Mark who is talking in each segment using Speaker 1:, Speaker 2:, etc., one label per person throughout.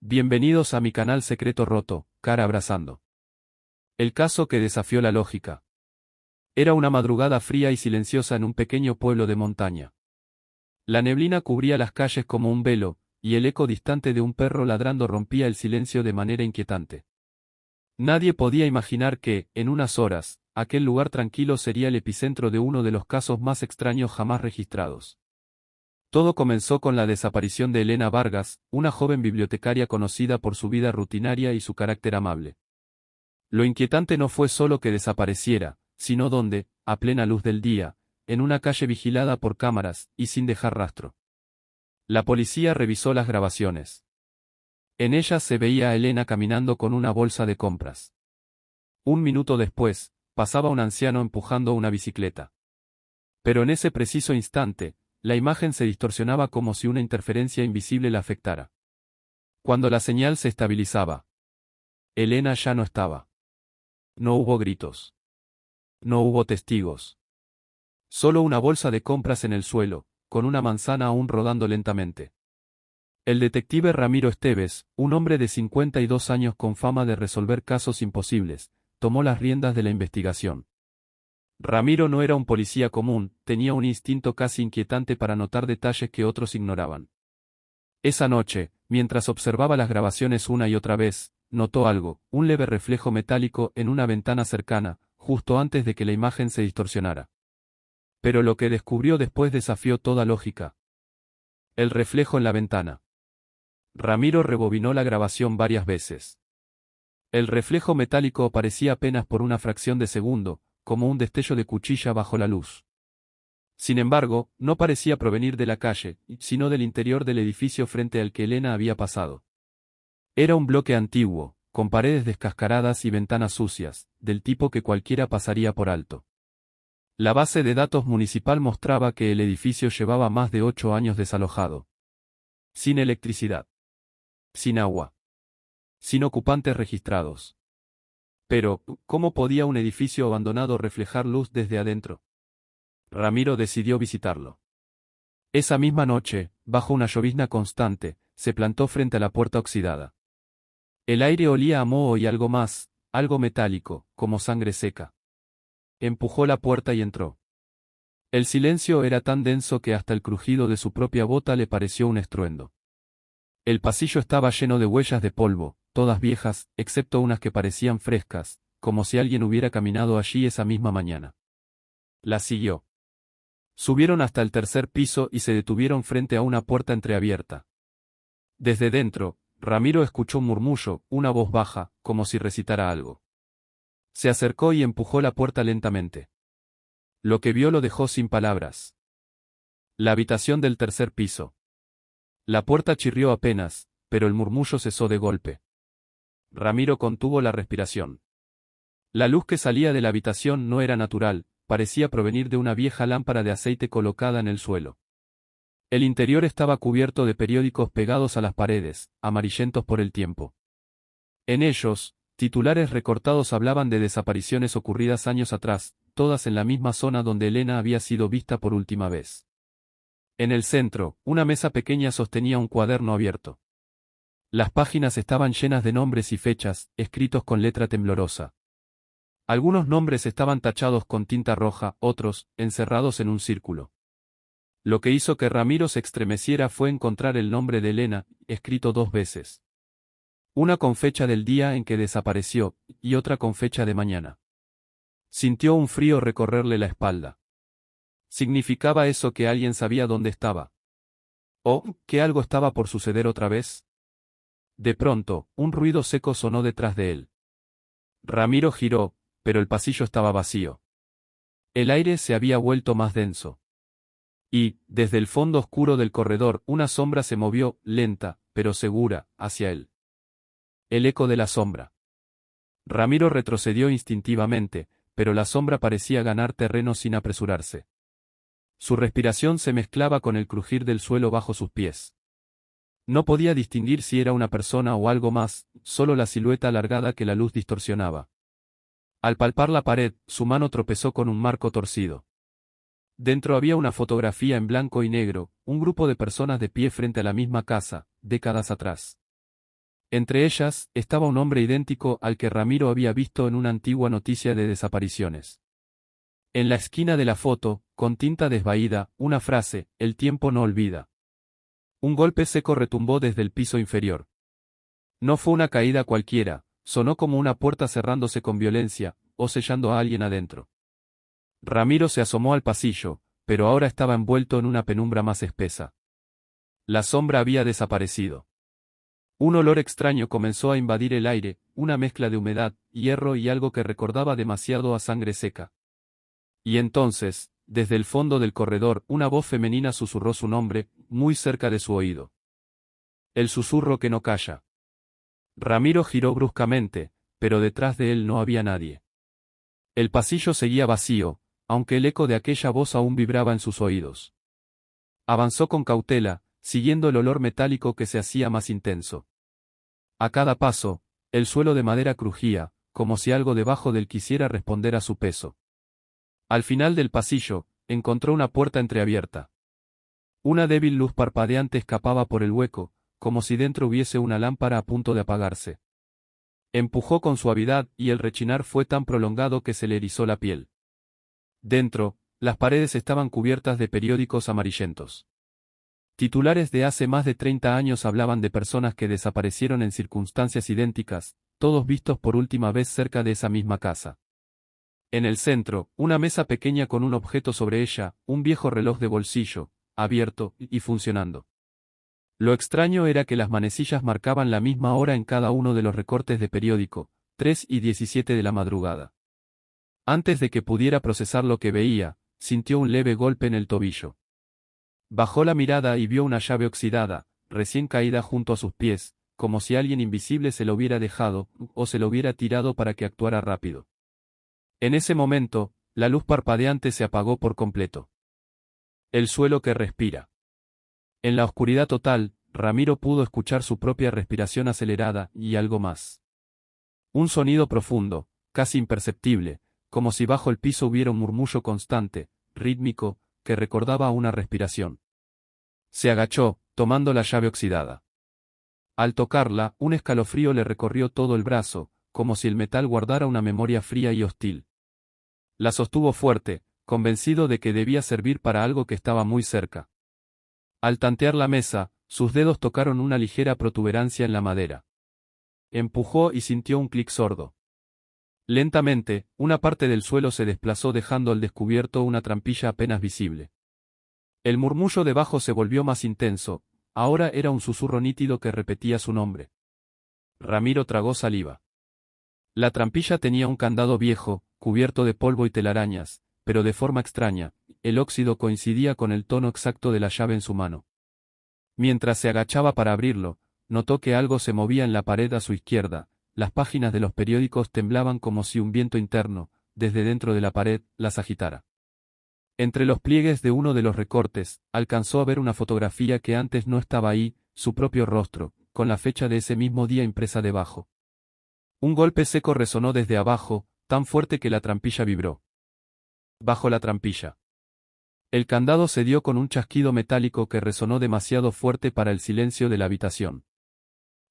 Speaker 1: Bienvenidos a mi canal Secreto Roto, Cara Abrazando. El caso que desafió la lógica. Era una madrugada fría y silenciosa en un pequeño pueblo de montaña. La neblina cubría las calles como un velo, y el eco distante de un perro ladrando rompía el silencio de manera inquietante. Nadie podía imaginar que, en unas horas, aquel lugar tranquilo sería el epicentro de uno de los casos más extraños jamás registrados. Todo comenzó con la desaparición de Elena Vargas, una joven bibliotecaria conocida por su vida rutinaria y su carácter amable. Lo inquietante no fue solo que desapareciera, sino donde, a plena luz del día, en una calle vigilada por cámaras, y sin dejar rastro. La policía revisó las grabaciones. En ellas se veía a Elena caminando con una bolsa de compras. Un minuto después, pasaba un anciano empujando una bicicleta. Pero en ese preciso instante, la imagen se distorsionaba como si una interferencia invisible la afectara. Cuando la señal se estabilizaba, Elena ya no estaba. No hubo gritos. No hubo testigos. Solo una bolsa de compras en el suelo, con una manzana aún rodando lentamente. El detective Ramiro Esteves, un hombre de 52 años con fama de resolver casos imposibles, tomó las riendas de la investigación. Ramiro no era un policía común, tenía un instinto casi inquietante para notar detalles que otros ignoraban. Esa noche, mientras observaba las grabaciones una y otra vez, notó algo, un leve reflejo metálico en una ventana cercana, justo antes de que la imagen se distorsionara. Pero lo que descubrió después desafió toda lógica. El reflejo en la ventana. Ramiro rebobinó la grabación varias veces. El reflejo metálico aparecía apenas por una fracción de segundo, como un destello de cuchilla bajo la luz. Sin embargo, no parecía provenir de la calle, sino del interior del edificio frente al que Elena había pasado. Era un bloque antiguo, con paredes descascaradas y ventanas sucias, del tipo que cualquiera pasaría por alto. La base de datos municipal mostraba que el edificio llevaba más de 8 años desalojado. Sin electricidad. Sin agua. Sin ocupantes registrados. Pero, ¿cómo podía un edificio abandonado reflejar luz desde adentro? Ramiro decidió visitarlo. Esa misma noche, bajo una llovizna constante, se plantó frente a la puerta oxidada. El aire olía a moho y algo más, algo metálico, como sangre seca. Empujó la puerta y entró. El silencio era tan denso que hasta el crujido de su propia bota le pareció un estruendo. El pasillo estaba lleno de huellas de polvo, todas viejas, excepto unas que parecían frescas, como si alguien hubiera caminado allí esa misma mañana. La siguió. Subieron hasta el tercer piso y se detuvieron frente a una puerta entreabierta. Desde dentro, Ramiro escuchó un murmullo, una voz baja, como si recitara algo. Se acercó y empujó la puerta lentamente. Lo que vio lo dejó sin palabras. La habitación del tercer piso. La puerta chirrió apenas, pero el murmullo cesó de golpe. Ramiro contuvo la respiración. La luz que salía de la habitación no era natural, parecía provenir de una vieja lámpara de aceite colocada en el suelo. El interior estaba cubierto de periódicos pegados a las paredes, amarillentos por el tiempo. En ellos, titulares recortados hablaban de desapariciones ocurridas años atrás, todas en la misma zona donde Elena había sido vista por última vez. En el centro, una mesa pequeña sostenía un cuaderno abierto. Las páginas estaban llenas de nombres y fechas, escritos con letra temblorosa. Algunos nombres estaban tachados con tinta roja, otros, encerrados en un círculo. Lo que hizo que Ramiro se estremeciera fue encontrar el nombre de Elena, escrito 2 veces. Una con fecha del día en que desapareció, y otra con fecha de mañana. Sintió un frío recorrerle la espalda. ¿Significaba eso que alguien sabía dónde estaba? ¿O que algo estaba por suceder otra vez? De pronto, un ruido seco sonó detrás de él. Ramiro giró, pero el pasillo estaba vacío. El aire se había vuelto más denso. Y, desde el fondo oscuro del corredor, una sombra se movió, lenta, pero segura, hacia él. El eco de la sombra. Ramiro retrocedió instintivamente, pero la sombra parecía ganar terreno sin apresurarse. Su respiración se mezclaba con el crujir del suelo bajo sus pies. No podía distinguir si era una persona o algo más, solo la silueta alargada que la luz distorsionaba. Al palpar la pared, su mano tropezó con un marco torcido. Dentro había una fotografía en blanco y negro, un grupo de personas de pie frente a la misma casa, décadas atrás. Entre ellas, estaba un hombre idéntico al que Ramiro había visto en una antigua noticia de desapariciones. En la esquina de la foto, con tinta desvaída, una frase: "El tiempo no olvida". Un golpe seco retumbó desde el piso inferior. No fue una caída cualquiera, sonó como una puerta cerrándose con violencia, o sellando a alguien adentro. Ramiro se asomó al pasillo, pero ahora estaba envuelto en una penumbra más espesa. La sombra había desaparecido. Un olor extraño comenzó a invadir el aire, una mezcla de humedad, hierro y algo que recordaba demasiado a sangre seca. Y entonces, desde el fondo del corredor, una voz femenina susurró su nombre, muy cerca de su oído. El susurro que no calla. Ramiro giró bruscamente, pero detrás de él no había nadie. El pasillo seguía vacío, aunque el eco de aquella voz aún vibraba en sus oídos. Avanzó con cautela, siguiendo el olor metálico que se hacía más intenso. A cada paso, el suelo de madera crujía, como si algo debajo de él quisiera responder a su peso. Al final del pasillo, encontró una puerta entreabierta. Una débil luz parpadeante escapaba por el hueco, como si dentro hubiese una lámpara a punto de apagarse. Empujó con suavidad y el rechinar fue tan prolongado que se le erizó la piel. Dentro, las paredes estaban cubiertas de periódicos amarillentos. Titulares de hace más de 30 años hablaban de personas que desaparecieron en circunstancias idénticas, todos vistos por última vez cerca de esa misma casa. En el centro, una mesa pequeña con un objeto sobre ella, un viejo reloj de bolsillo, abierto y funcionando. Lo extraño era que las manecillas marcaban la misma hora en cada uno de los recortes de periódico, 3:17 de la madrugada. Antes de que pudiera procesar lo que veía, sintió un leve golpe en el tobillo. Bajó la mirada y vio una llave oxidada, recién caída junto a sus pies, como si alguien invisible se lo hubiera dejado, o se lo hubiera tirado para que actuara rápido. En ese momento, la luz parpadeante se apagó por completo. El suelo que respira. En la oscuridad total, Ramiro pudo escuchar su propia respiración acelerada, y algo más. Un sonido profundo, casi imperceptible, como si bajo el piso hubiera un murmullo constante, rítmico, que recordaba una respiración. Se agachó, tomando la llave oxidada. Al tocarla, un escalofrío le recorrió todo el brazo, como si el metal guardara una memoria fría y hostil. La sostuvo fuerte, convencido de que debía servir para algo que estaba muy cerca. Al tantear la mesa, sus dedos tocaron una ligera protuberancia en la madera. Empujó y sintió un clic sordo. Lentamente, una parte del suelo se desplazó dejando al descubierto una trampilla apenas visible. El murmullo debajo se volvió más intenso, ahora era un susurro nítido que repetía su nombre. Ramiro tragó saliva. La trampilla tenía un candado viejo, cubierto de polvo y telarañas, pero de forma extraña, el óxido coincidía con el tono exacto de la llave en su mano. Mientras se agachaba para abrirlo, notó que algo se movía en la pared a su izquierda, las páginas de los periódicos temblaban como si un viento interno, desde dentro de la pared, las agitara. Entre los pliegues de uno de los recortes, alcanzó a ver una fotografía que antes no estaba ahí, su propio rostro, con la fecha de ese mismo día impresa debajo. Un golpe seco resonó desde abajo, tan fuerte que la trampilla vibró. Bajo la trampilla. El candado se dio con un chasquido metálico que resonó demasiado fuerte para el silencio de la habitación.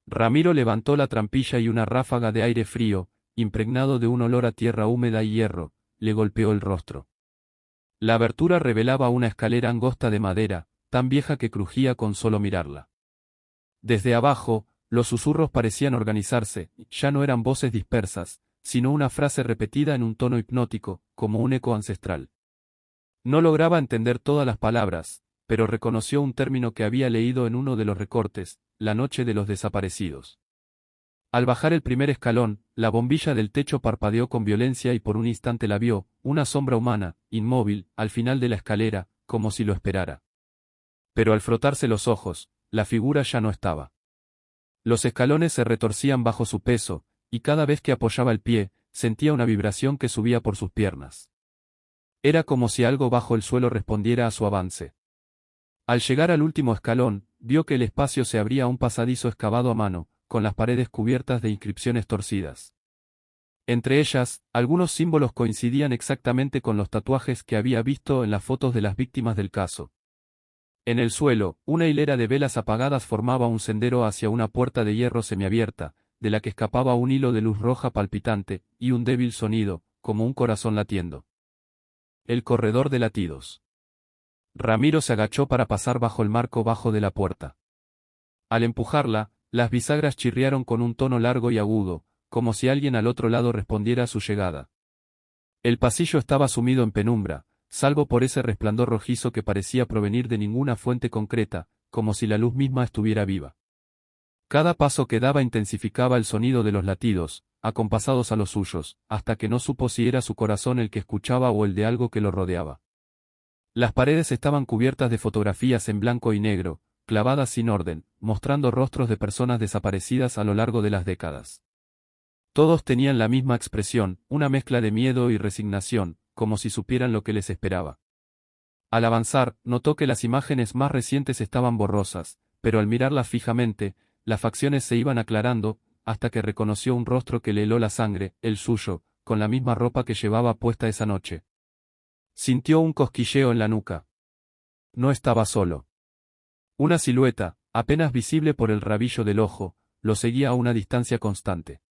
Speaker 1: Ramiro levantó la trampilla y una ráfaga de aire frío, impregnado de un olor a tierra húmeda y hierro, le golpeó el rostro. La abertura revelaba una escalera angosta de madera, tan vieja que crujía con solo mirarla. Desde abajo, los susurros parecían organizarse, ya no eran voces dispersas, sino una frase repetida en un tono hipnótico, como un eco ancestral. No lograba entender todas las palabras, pero reconoció un término que había leído en uno de los recortes: la noche de los desaparecidos. Al bajar el primer escalón, la bombilla del techo parpadeó con violencia y por un instante la vio, una sombra humana, inmóvil, al final de la escalera, como si lo esperara. Pero al frotarse los ojos, la figura ya no estaba. Los escalones se retorcían bajo su peso, y cada vez que apoyaba el pie, sentía una vibración que subía por sus piernas. Era como si algo bajo el suelo respondiera a su avance. Al llegar al último escalón, vio que el espacio se abría a un pasadizo excavado a mano, con las paredes cubiertas de inscripciones torcidas. Entre ellas, algunos símbolos coincidían exactamente con los tatuajes que había visto en las fotos de las víctimas del caso. En el suelo, una hilera de velas apagadas formaba un sendero hacia una puerta de hierro semiabierta, de la que escapaba un hilo de luz roja palpitante, y un débil sonido, como un corazón latiendo. El corredor de latidos. Ramiro se agachó para pasar bajo el marco bajo de la puerta. Al empujarla, las bisagras chirriaron con un tono largo y agudo, como si alguien al otro lado respondiera a su llegada. El pasillo estaba sumido en penumbra, salvo por ese resplandor rojizo que parecía provenir de ninguna fuente concreta, como si la luz misma estuviera viva. Cada paso que daba intensificaba el sonido de los latidos, acompasados a los suyos, hasta que no supo si era su corazón el que escuchaba o el de algo que lo rodeaba. Las paredes estaban cubiertas de fotografías en blanco y negro, clavadas sin orden, mostrando rostros de personas desaparecidas a lo largo de las décadas. Todos tenían la misma expresión, una mezcla de miedo y resignación, como si supieran lo que les esperaba. Al avanzar, notó que las imágenes más recientes estaban borrosas, pero al mirarlas fijamente, las facciones se iban aclarando, hasta que reconoció un rostro que le heló la sangre, el suyo, con la misma ropa que llevaba puesta esa noche. Sintió un cosquilleo en la nuca. No estaba solo. Una silueta, apenas visible por el rabillo del ojo, lo seguía a una distancia constante.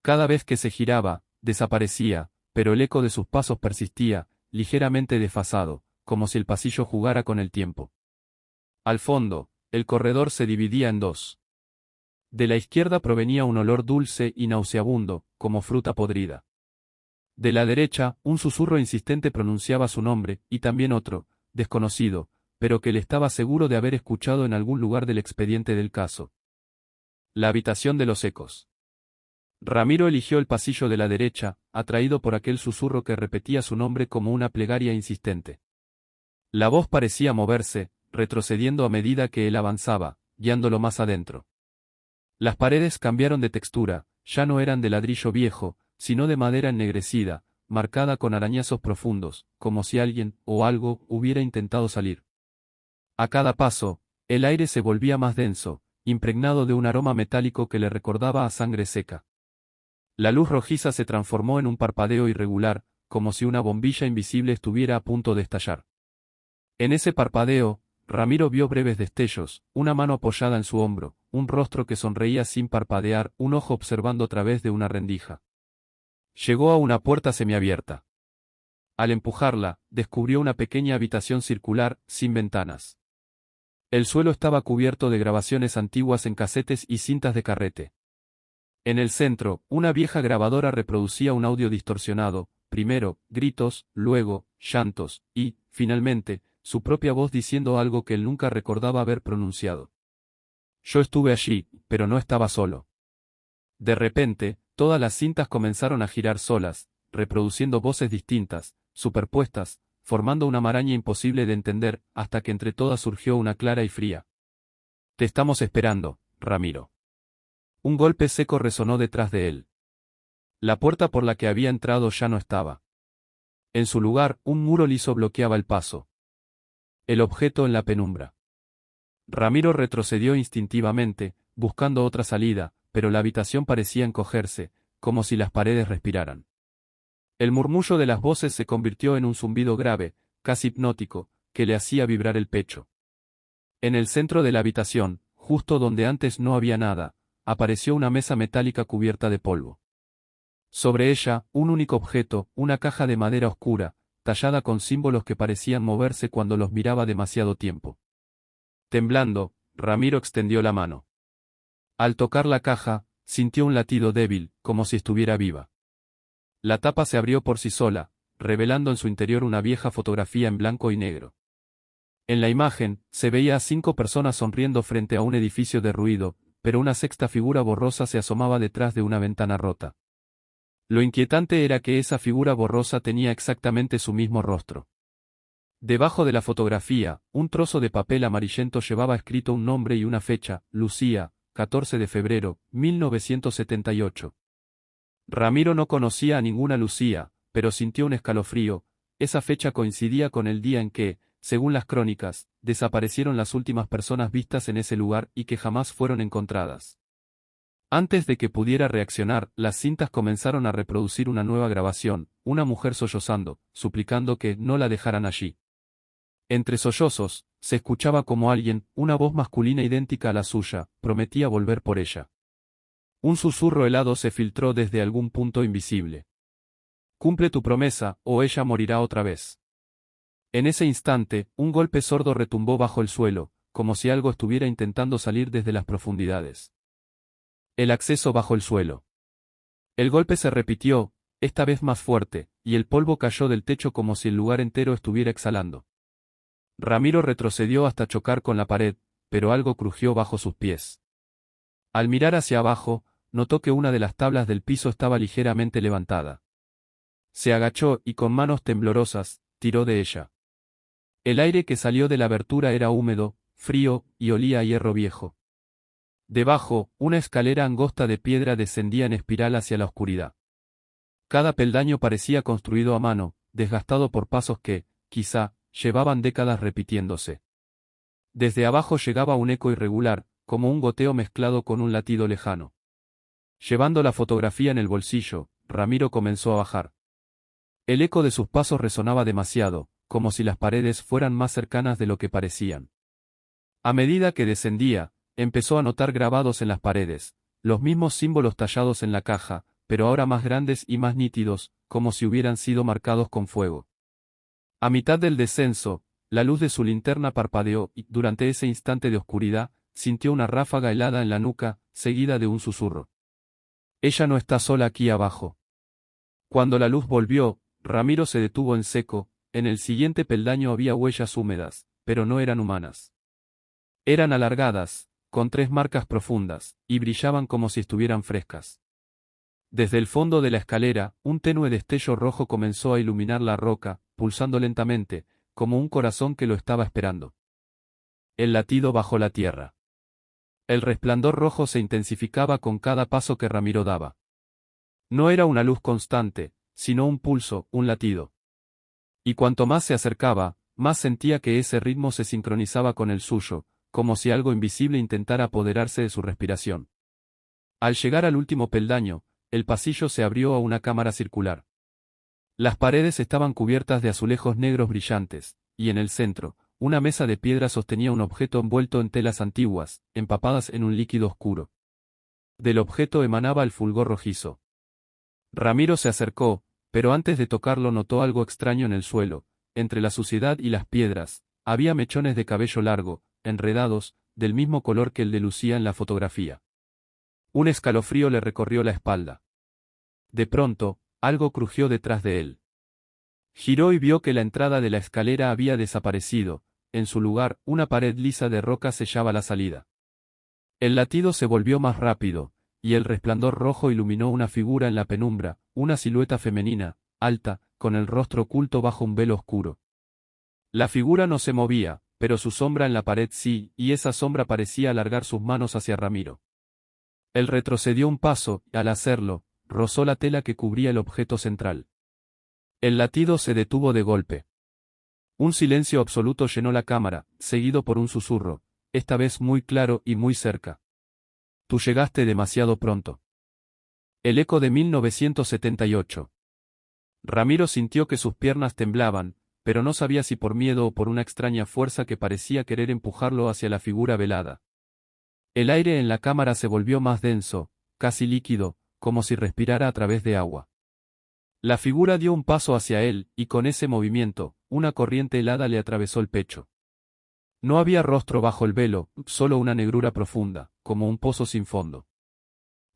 Speaker 1: Cada vez que se giraba, desaparecía, pero el eco de sus pasos persistía, ligeramente desfasado, como si el pasillo jugara con el tiempo. Al fondo, el corredor se dividía en dos. De la izquierda provenía un olor dulce y nauseabundo, como fruta podrida. De la derecha, un susurro insistente pronunciaba su nombre, y también otro, desconocido, pero que él estaba seguro de haber escuchado en algún lugar del expediente del caso. La habitación de los ecos. Ramiro eligió el pasillo de la derecha, atraído por aquel susurro que repetía su nombre como una plegaria insistente. La voz parecía moverse, retrocediendo a medida que él avanzaba, guiándolo más adentro. Las paredes cambiaron de textura, ya no eran de ladrillo viejo, sino de madera ennegrecida, marcada con arañazos profundos, como si alguien, o algo, hubiera intentado salir. A cada paso, el aire se volvía más denso, impregnado de un aroma metálico que le recordaba a sangre seca. La luz rojiza se transformó en un parpadeo irregular, como si una bombilla invisible estuviera a punto de estallar. En ese parpadeo, Ramiro vio breves destellos, una mano apoyada en su hombro, un rostro que sonreía sin parpadear, un ojo observando a través de una rendija. Llegó a una puerta semiabierta. Al empujarla, descubrió una pequeña habitación circular, sin ventanas. El suelo estaba cubierto de grabaciones antiguas en casetes y cintas de carrete. En el centro, una vieja grabadora reproducía un audio distorsionado, primero, gritos, luego, llantos, y, finalmente, su propia voz diciendo algo que él nunca recordaba haber pronunciado. Yo estuve allí, pero no estaba solo. De repente, todas las cintas comenzaron a girar solas, reproduciendo voces distintas, superpuestas, formando una maraña imposible de entender, hasta que entre todas surgió una clara y fría. Te estamos esperando, Ramiro. Un golpe seco resonó detrás de él. La puerta por la que había entrado ya no estaba. En su lugar, un muro liso bloqueaba el paso. El objeto en la penumbra. Ramiro retrocedió instintivamente, buscando otra salida, pero la habitación parecía encogerse, como si las paredes respiraran. El murmullo de las voces se convirtió en un zumbido grave, casi hipnótico, que le hacía vibrar el pecho. En el centro de la habitación, justo donde antes no había nada, apareció una mesa metálica cubierta de polvo. Sobre ella, un único objeto, una caja de madera oscura, tallada con símbolos que parecían moverse cuando los miraba demasiado tiempo. Temblando, Ramiro extendió la mano. Al tocar la caja, sintió un latido débil, como si estuviera viva. La tapa se abrió por sí sola, revelando en su interior una vieja fotografía en blanco y negro. En la imagen, se veía a 5 personas sonriendo frente a un edificio derruido, pero una sexta figura borrosa se asomaba detrás de una ventana rota. Lo inquietante era que esa figura borrosa tenía exactamente su mismo rostro. Debajo de la fotografía, un trozo de papel amarillento llevaba escrito un nombre y una fecha, Lucía, 14 de febrero, 1978. Ramiro no conocía a ninguna Lucía, pero sintió un escalofrío. Esa fecha coincidía con el día en que, según las crónicas, desaparecieron las últimas personas vistas en ese lugar y que jamás fueron encontradas. Antes de que pudiera reaccionar, las cintas comenzaron a reproducir una nueva grabación, una mujer sollozando, suplicando que no la dejaran allí. Entre sollozos, se escuchaba como alguien, una voz masculina idéntica a la suya, prometía volver por ella. Un susurro helado se filtró desde algún punto invisible. Cumple tu promesa, o ella morirá otra vez. En ese instante, un golpe sordo retumbó bajo el suelo, como si algo estuviera intentando salir desde las profundidades. El acceso bajo el suelo. El golpe se repitió, esta vez más fuerte, y el polvo cayó del techo como si el lugar entero estuviera exhalando. Ramiro retrocedió hasta chocar con la pared, pero algo crujió bajo sus pies. Al mirar hacia abajo, notó que una de las tablas del piso estaba ligeramente levantada. Se agachó y con manos temblorosas, tiró de ella. El aire que salió de la abertura era húmedo, frío, y olía a hierro viejo. Debajo, una escalera angosta de piedra descendía en espiral hacia la oscuridad. Cada peldaño parecía construido a mano, desgastado por pasos que, quizá, llevaban décadas repitiéndose. Desde abajo llegaba un eco irregular, como un goteo mezclado con un latido lejano. Llevando la fotografía en el bolsillo, Ramiro comenzó a bajar. El eco de sus pasos resonaba demasiado, como si las paredes fueran más cercanas de lo que parecían. A medida que descendía, empezó a notar grabados en las paredes, los mismos símbolos tallados en la caja, pero ahora más grandes y más nítidos, como si hubieran sido marcados con fuego. A mitad del descenso, la luz de su linterna parpadeó y, durante ese instante de oscuridad, sintió una ráfaga helada en la nuca, seguida de un susurro. Ella no está sola aquí abajo. Cuando la luz volvió, Ramiro se detuvo en seco, en el siguiente peldaño había huellas húmedas, pero no eran humanas. Eran alargadas, con 3 marcas profundas, y brillaban como si estuvieran frescas. Desde el fondo de la escalera, un tenue destello rojo comenzó a iluminar la roca, pulsando lentamente, como un corazón que lo estaba esperando. El latido bajo la tierra. El resplandor rojo se intensificaba con cada paso que Ramiro daba. No era una luz constante, sino un pulso, un latido. Y cuanto más se acercaba, más sentía que ese ritmo se sincronizaba con el suyo, como si algo invisible intentara apoderarse de su respiración. Al llegar al último peldaño, el pasillo se abrió a una cámara circular. Las paredes estaban cubiertas de azulejos negros brillantes, y en el centro, una mesa de piedra sostenía un objeto envuelto en telas antiguas, empapadas en un líquido oscuro. Del objeto emanaba el fulgor rojizo. Ramiro se acercó, pero antes de tocarlo notó algo extraño en el suelo, entre la suciedad y las piedras, había mechones de cabello largo, enredados, del mismo color que el de Lucía en la fotografía. Un escalofrío le recorrió la espalda. De pronto, algo crujió detrás de él. Giró y vio que la entrada de la escalera había desaparecido, en su lugar, una pared lisa de roca sellaba la salida. El latido se volvió más rápido, y el resplandor rojo iluminó una figura en la penumbra, una silueta femenina, alta, con el rostro oculto bajo un velo oscuro. La figura no se movía, pero su sombra en la pared sí, y esa sombra parecía alargar sus manos hacia Ramiro. Él retrocedió un paso, y al hacerlo, rozó la tela que cubría el objeto central. El latido se detuvo de golpe. Un silencio absoluto llenó la cámara, seguido por un susurro, esta vez muy claro y muy cerca. Tú llegaste demasiado pronto. El eco de 1978. Ramiro sintió que sus piernas temblaban, pero no sabía si por miedo o por una extraña fuerza que parecía querer empujarlo hacia la figura velada. El aire en la cámara se volvió más denso, casi líquido, como si respirara a través de agua. La figura dio un paso hacia él, y con ese movimiento, una corriente helada le atravesó el pecho. No había rostro bajo el velo, solo una negrura profunda, como un pozo sin fondo.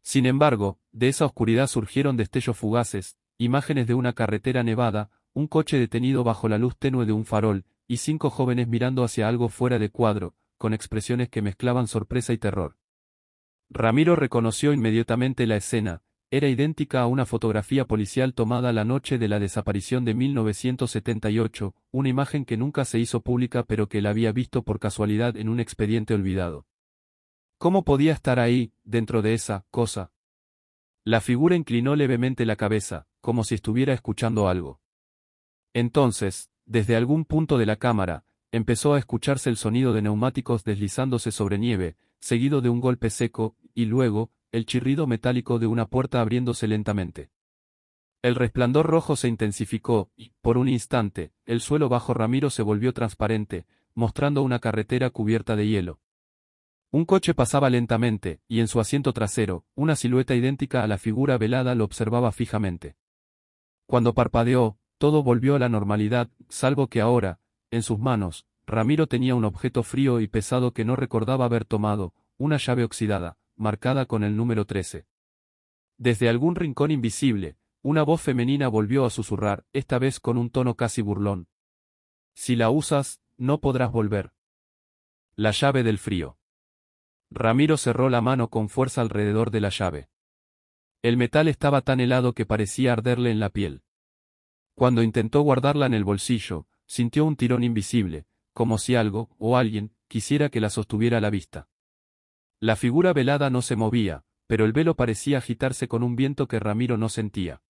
Speaker 1: Sin embargo, de esa oscuridad surgieron destellos fugaces, imágenes de una carretera nevada, un coche detenido bajo la luz tenue de un farol, y 5 jóvenes mirando hacia algo fuera de cuadro, con expresiones que mezclaban sorpresa y terror. Ramiro reconoció inmediatamente la escena, era idéntica a una fotografía policial tomada la noche de la desaparición de 1978, una imagen que nunca se hizo pública pero que él había visto por casualidad en un expediente olvidado. ¿Cómo podía estar ahí, dentro de esa cosa? La figura inclinó levemente la cabeza, como si estuviera escuchando algo. Entonces, desde algún punto de la cámara, empezó a escucharse el sonido de neumáticos deslizándose sobre nieve, seguido de un golpe seco, y luego, el chirrido metálico de una puerta abriéndose lentamente. El resplandor rojo se intensificó, y, por un instante, el suelo bajo Ramiro se volvió transparente, mostrando una carretera cubierta de hielo. Un coche pasaba lentamente, y en su asiento trasero, una silueta idéntica a la figura velada lo observaba fijamente. Cuando parpadeó, todo volvió a la normalidad, salvo que ahora, en sus manos, Ramiro tenía un objeto frío y pesado que no recordaba haber tomado, una llave oxidada, marcada con el número 13. Desde algún rincón invisible, una voz femenina volvió a susurrar, esta vez con un tono casi burlón. Si la usas, no podrás volver. La llave del frío. Ramiro cerró la mano con fuerza alrededor de la llave. El metal estaba tan helado que parecía arderle en la piel. Cuando intentó guardarla en el bolsillo, sintió un tirón invisible, como si algo, o alguien, quisiera que la sostuviera a la vista. La figura velada no se movía, pero el velo parecía agitarse con un viento que Ramiro no sentía.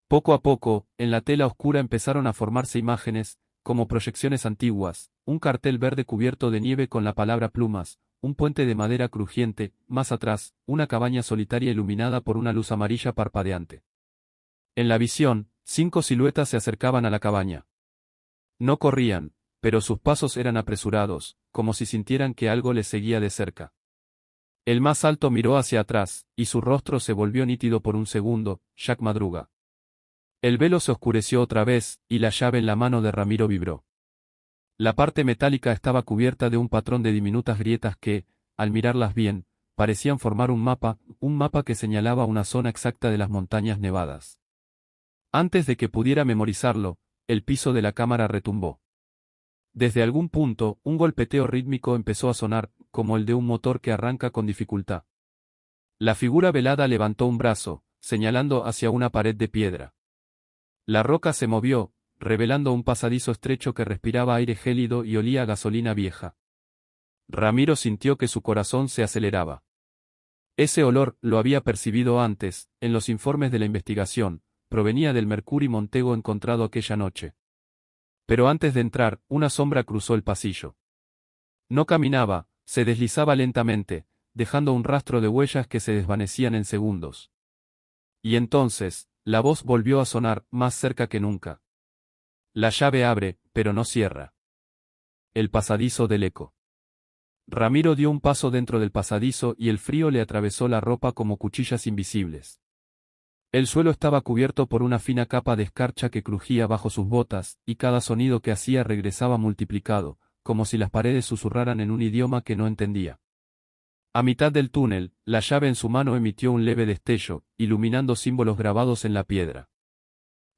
Speaker 1: Poco a poco, en la tela oscura empezaron a formarse imágenes, como proyecciones antiguas, un cartel verde cubierto de nieve con la palabra plumas, un puente de madera crujiente, más atrás, una cabaña solitaria iluminada por una luz amarilla parpadeante. En la visión, 5 siluetas se acercaban a la cabaña. No corrían, pero sus pasos eran apresurados, como si sintieran que algo les seguía de cerca. El más alto miró hacia atrás, y su rostro se volvió nítido por un segundo, Jack Madruga. El velo se oscureció otra vez, y la llave en la mano de Ramiro vibró. La parte metálica estaba cubierta de un patrón de diminutas grietas que, al mirarlas bien, parecían formar un mapa que señalaba una zona exacta de las montañas nevadas. Antes de que pudiera memorizarlo, el piso de la cámara retumbó. Desde algún punto, un golpeteo rítmico empezó a sonar, como el de un motor que arranca con dificultad. La figura velada levantó un brazo, señalando hacia una pared de piedra. La roca se movió, revelando un pasadizo estrecho que respiraba aire gélido y olía a gasolina vieja. Ramiro sintió que su corazón se aceleraba. Ese olor, lo había percibido antes, en los informes de la investigación, provenía del mercurio montego encontrado aquella noche. Pero antes de entrar, una sombra cruzó el pasillo. No caminaba, se deslizaba lentamente, dejando un rastro de huellas que se desvanecían en segundos. Y entonces, la voz volvió a sonar, más cerca que nunca. La llave abre, pero no cierra. El pasadizo del eco. Ramiro dio un paso dentro del pasadizo y el frío le atravesó la ropa como cuchillas invisibles. El suelo estaba cubierto por una fina capa de escarcha que crujía bajo sus botas, y cada sonido que hacía regresaba multiplicado, como si las paredes susurraran en un idioma que no entendía. A mitad del túnel, la llave en su mano emitió un leve destello, iluminando símbolos grabados en la piedra.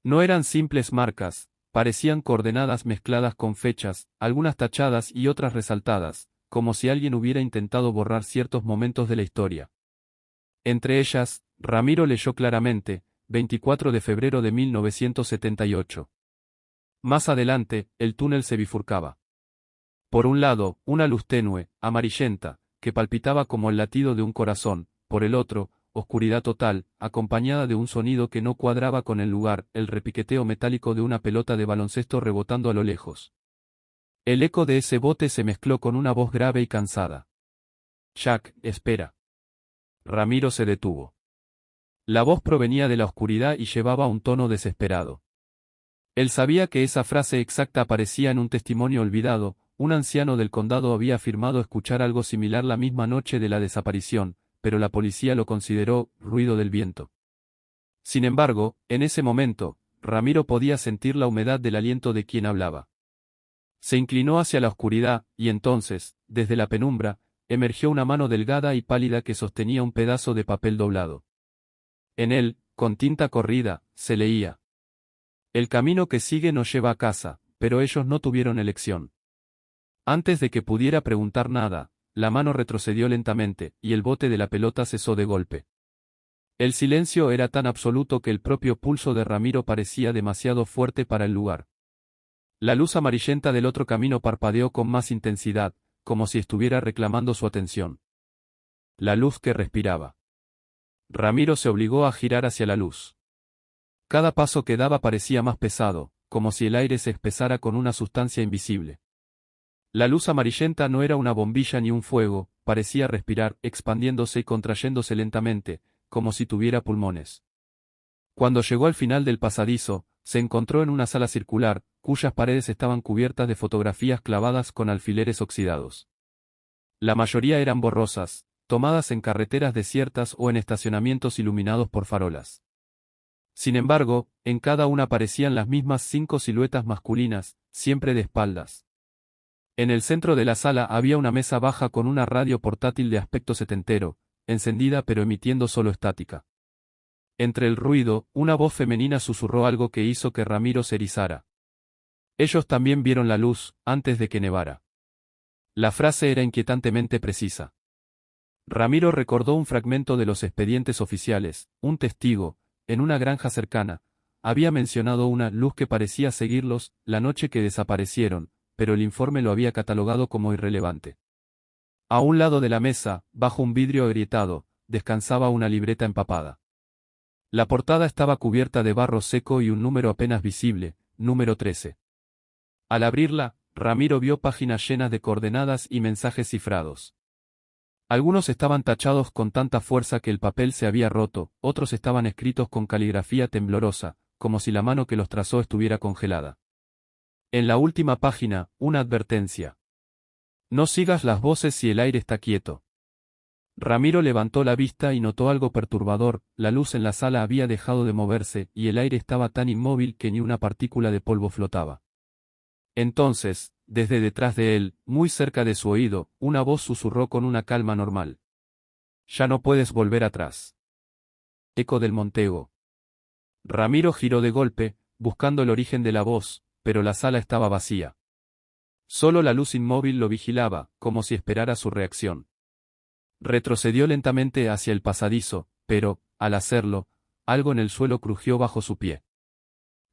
Speaker 1: No eran simples marcas, parecían coordenadas mezcladas con fechas, algunas tachadas y otras resaltadas, como si alguien hubiera intentado borrar ciertos momentos de la historia. Entre ellas, Ramiro leyó claramente, 24 de febrero de 1978. Más adelante, el túnel se bifurcaba. Por un lado, una luz tenue, amarillenta, que palpitaba como el latido de un corazón, por el otro, oscuridad total, acompañada de un sonido que no cuadraba con el lugar, el repiqueteo metálico de una pelota de baloncesto rebotando a lo lejos. El eco de ese bote se mezcló con una voz grave y cansada. Jack, espera. Ramiro se detuvo. La voz provenía de la oscuridad y llevaba un tono desesperado. Él sabía que esa frase exacta aparecía en un testimonio olvidado. Un anciano del condado había afirmado escuchar algo similar la misma noche de la desaparición, pero la policía lo consideró ruido del viento. Sin embargo, en ese momento, Ramiro podía sentir la humedad del aliento de quien hablaba. Se inclinó hacia la oscuridad, y entonces, desde la penumbra, emergió una mano delgada y pálida que sostenía un pedazo de papel doblado. En él, con tinta corrida, se leía: el camino que sigue nos lleva a casa, pero ellos no tuvieron elección. Antes de que pudiera preguntar nada, la mano retrocedió lentamente, y el bote de la pelota cesó de golpe. El silencio era tan absoluto que el propio pulso de Ramiro parecía demasiado fuerte para el lugar. La luz amarillenta del otro camino parpadeó con más intensidad, como si estuviera reclamando su atención. La luz que respiraba. Ramiro se obligó a girar hacia la luz. Cada paso que daba parecía más pesado, como si el aire se espesara con una sustancia invisible. La luz amarillenta no era una bombilla ni un fuego, parecía respirar, expandiéndose y contrayéndose lentamente, como si tuviera pulmones. Cuando llegó al final del pasadizo, se encontró en una sala circular, cuyas paredes estaban cubiertas de fotografías clavadas con alfileres oxidados. La mayoría eran borrosas, tomadas en carreteras desiertas o en estacionamientos iluminados por farolas. Sin embargo, en cada una aparecían las mismas 5 siluetas masculinas, siempre de espaldas. En el centro de la sala había una mesa baja con una radio portátil de aspecto setentero, encendida pero emitiendo solo estática. Entre el ruido, una voz femenina susurró algo que hizo que Ramiro se erizara. Ellos también vieron la luz, antes de que nevara. La frase era inquietantemente precisa. Ramiro recordó un fragmento de los expedientes oficiales. Un testigo, en una granja cercana, había mencionado una luz que parecía seguirlos la noche que desaparecieron, pero el informe lo había catalogado como irrelevante. A un lado de la mesa, bajo un vidrio agrietado, descansaba una libreta empapada. La portada estaba cubierta de barro seco y un número apenas visible, número 13. Al abrirla, Ramiro vio páginas llenas de coordenadas y mensajes cifrados. Algunos estaban tachados con tanta fuerza que el papel se había roto, otros estaban escritos con caligrafía temblorosa, como si la mano que los trazó estuviera congelada. En la última página, una advertencia. No sigas las voces si el aire está quieto. Ramiro levantó la vista y notó algo perturbador. La luz en la sala había dejado de moverse y el aire estaba tan inmóvil que ni una partícula de polvo flotaba. Entonces, desde detrás de él, muy cerca de su oído, una voz susurró con una calma normal. Ya no puedes volver atrás. Eco del Montego. Ramiro giró de golpe, buscando el origen de la voz, pero la sala estaba vacía. Solo la luz inmóvil lo vigilaba, como si esperara su reacción. Retrocedió lentamente hacia el pasadizo, pero, al hacerlo, algo en el suelo crujió bajo su pie.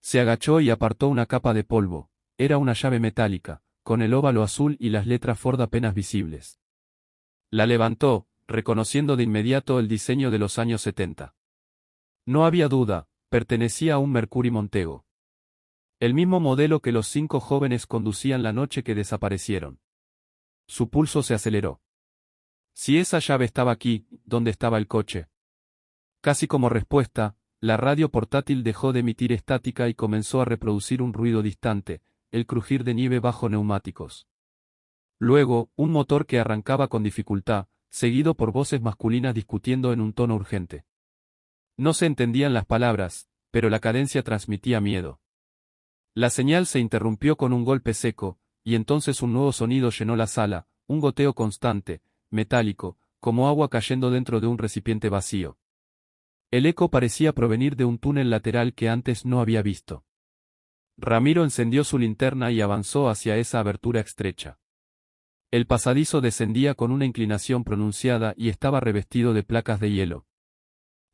Speaker 1: Se agachó y apartó una capa de polvo. Era una llave metálica, con el óvalo azul y las letras Ford apenas visibles. La levantó, reconociendo de inmediato el diseño de los años 70. No había duda, pertenecía a un Mercury Montego. El mismo modelo que los 5 jóvenes conducían la noche que desaparecieron. Su pulso se aceleró. Si esa llave estaba aquí, ¿dónde estaba el coche? Casi como respuesta, la radio portátil dejó de emitir estática y comenzó a reproducir un ruido distante, el crujir de nieve bajo neumáticos. Luego, un motor que arrancaba con dificultad, seguido por voces masculinas discutiendo en un tono urgente. No se entendían las palabras, pero la cadencia transmitía miedo. La señal se interrumpió con un golpe seco, y entonces un nuevo sonido llenó la sala, un goteo constante, metálico, como agua cayendo dentro de un recipiente vacío. El eco parecía provenir de un túnel lateral que antes no había visto. Ramiro encendió su linterna y avanzó hacia esa abertura estrecha. El pasadizo descendía con una inclinación pronunciada y estaba revestido de placas de hielo.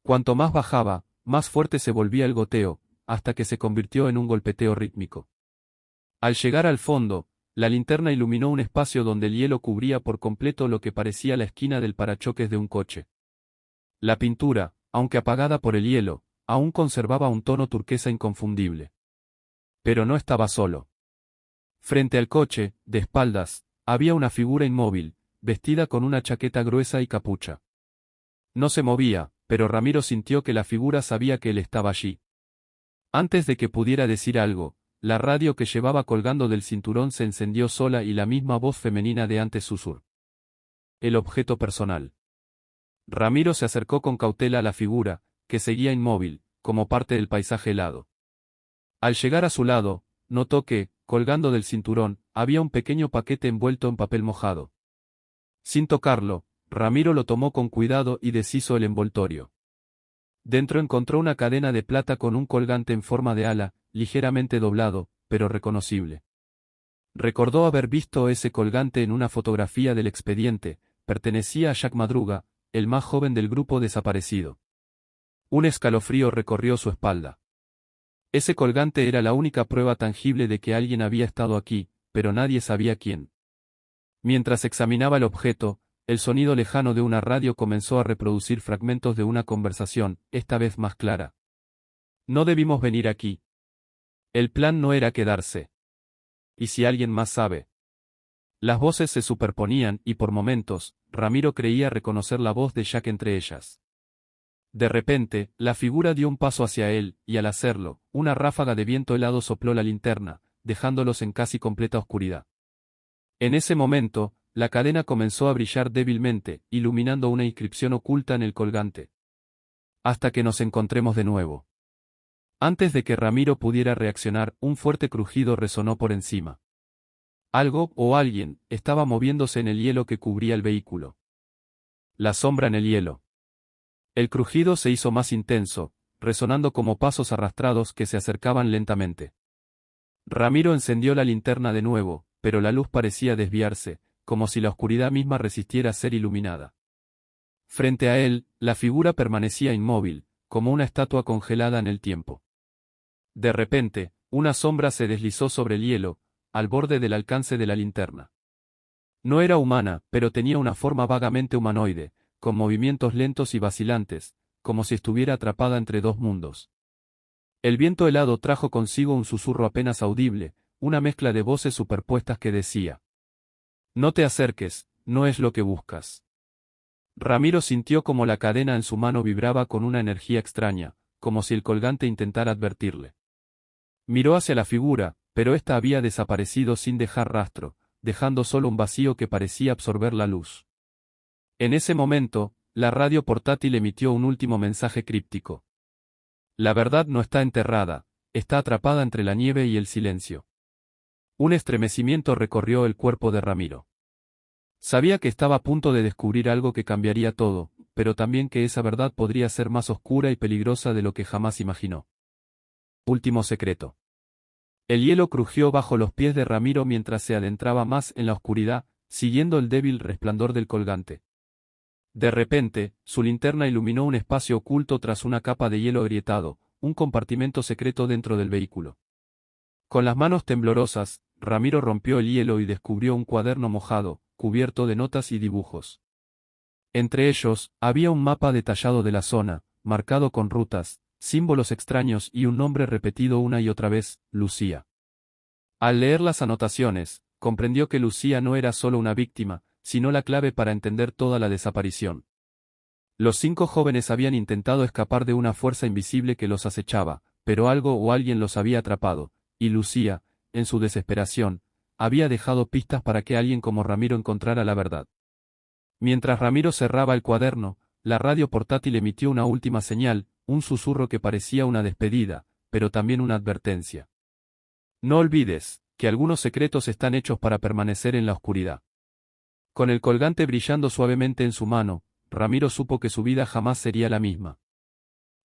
Speaker 1: Cuanto más bajaba, más fuerte se volvía el goteo, hasta que se convirtió en un golpeteo rítmico. Al llegar al fondo, la linterna iluminó un espacio donde el hielo cubría por completo lo que parecía la esquina del parachoques de un coche. La pintura, aunque apagada por el hielo, aún conservaba un tono turquesa inconfundible. Pero no estaba solo. Frente al coche, de espaldas, había una figura inmóvil, vestida con una chaqueta gruesa y capucha. No se movía, pero Ramiro sintió que la figura sabía que él estaba allí. Antes de que pudiera decir algo, la radio que llevaba colgando del cinturón se encendió sola y la misma voz femenina de antes susurró. El objeto personal. Ramiro se acercó con cautela a la figura, que seguía inmóvil, como parte del paisaje helado. Al llegar a su lado, notó que, colgando del cinturón, había un pequeño paquete envuelto en papel mojado. Sin tocarlo, Ramiro lo tomó con cuidado y deshizo el envoltorio. Dentro encontró una cadena de plata con un colgante en forma de ala, ligeramente doblado, pero reconocible. Recordó haber visto ese colgante en una fotografía del expediente. Pertenecía a Jack Madruga, el más joven del grupo desaparecido. Un escalofrío recorrió su espalda. Ese colgante era la única prueba tangible de que alguien había estado aquí, pero nadie sabía quién. Mientras examinaba el objeto, el sonido lejano de una radio comenzó a reproducir fragmentos de una conversación, esta vez más clara. No debimos venir aquí. El plan no era quedarse. ¿Y si alguien más sabe? Las voces se superponían y por momentos, Ramiro creía reconocer la voz de Jack entre ellas. De repente, la figura dio un paso hacia él, y al hacerlo, una ráfaga de viento helado sopló la linterna, dejándolos en casi completa oscuridad. En ese momento, la cadena comenzó a brillar débilmente, iluminando una inscripción oculta en el colgante. Hasta que nos encontremos de nuevo. Antes de que Ramiro pudiera reaccionar, un fuerte crujido resonó por encima. Algo, o alguien, estaba moviéndose en el hielo que cubría el vehículo. La sombra en el hielo. El crujido se hizo más intenso, resonando como pasos arrastrados que se acercaban lentamente. Ramiro encendió la linterna de nuevo, pero la luz parecía desviarse, como si la oscuridad misma resistiera ser iluminada. Frente a él, la figura permanecía inmóvil, como una estatua congelada en el tiempo. De repente, una sombra se deslizó sobre el hielo, al borde del alcance de la linterna. No era humana, pero tenía una forma vagamente humanoide, con movimientos lentos y vacilantes, como si estuviera atrapada entre dos mundos. El viento helado trajo consigo un susurro apenas audible, una mezcla de voces superpuestas que decía: «No te acerques, no es lo que buscas». Ramiro sintió como la cadena en su mano vibraba con una energía extraña, como si el colgante intentara advertirle. Miró hacia la figura, pero ésta había desaparecido sin dejar rastro, dejando solo un vacío que parecía absorber la luz. En ese momento, la radio portátil emitió un último mensaje críptico. La verdad no está enterrada, está atrapada entre la nieve y el silencio. Un estremecimiento recorrió el cuerpo de Ramiro. Sabía que estaba a punto de descubrir algo que cambiaría todo, pero también que esa verdad podría ser más oscura y peligrosa de lo que jamás imaginó. Último secreto. El hielo crujió bajo los pies de Ramiro mientras se adentraba más en la oscuridad, siguiendo el débil resplandor del colgante. De repente, su linterna iluminó un espacio oculto tras una capa de hielo agrietado, un compartimento secreto dentro del vehículo. Con las manos temblorosas, Ramiro rompió el hielo y descubrió un cuaderno mojado, cubierto de notas y dibujos. Entre ellos, había un mapa detallado de la zona, marcado con rutas, símbolos extraños y un nombre repetido una y otra vez: Lucía. Al leer las anotaciones, comprendió que Lucía no era solo una víctima, sino la clave para entender toda la desaparición. Los 5 jóvenes habían intentado escapar de una fuerza invisible que los acechaba, pero algo o alguien los había atrapado, y Lucía, en su desesperación, había dejado pistas para que alguien como Ramiro encontrara la verdad. Mientras Ramiro cerraba el cuaderno, la radio portátil emitió una última señal, un susurro que parecía una despedida, pero también una advertencia. No olvides, que algunos secretos están hechos para permanecer en la oscuridad. Con el colgante brillando suavemente en su mano, Ramiro supo que su vida jamás sería la misma.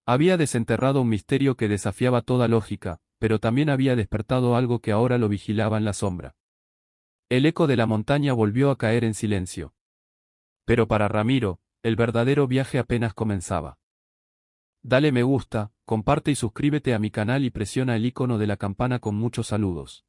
Speaker 1: Había desenterrado un misterio que desafiaba toda lógica, pero también había despertado algo que ahora lo vigilaba en la sombra. El eco de la montaña volvió a caer en silencio. Pero para Ramiro, el verdadero viaje apenas comenzaba. Dale me gusta, comparte y suscríbete a mi canal y presiona el icono de la campana con muchos saludos.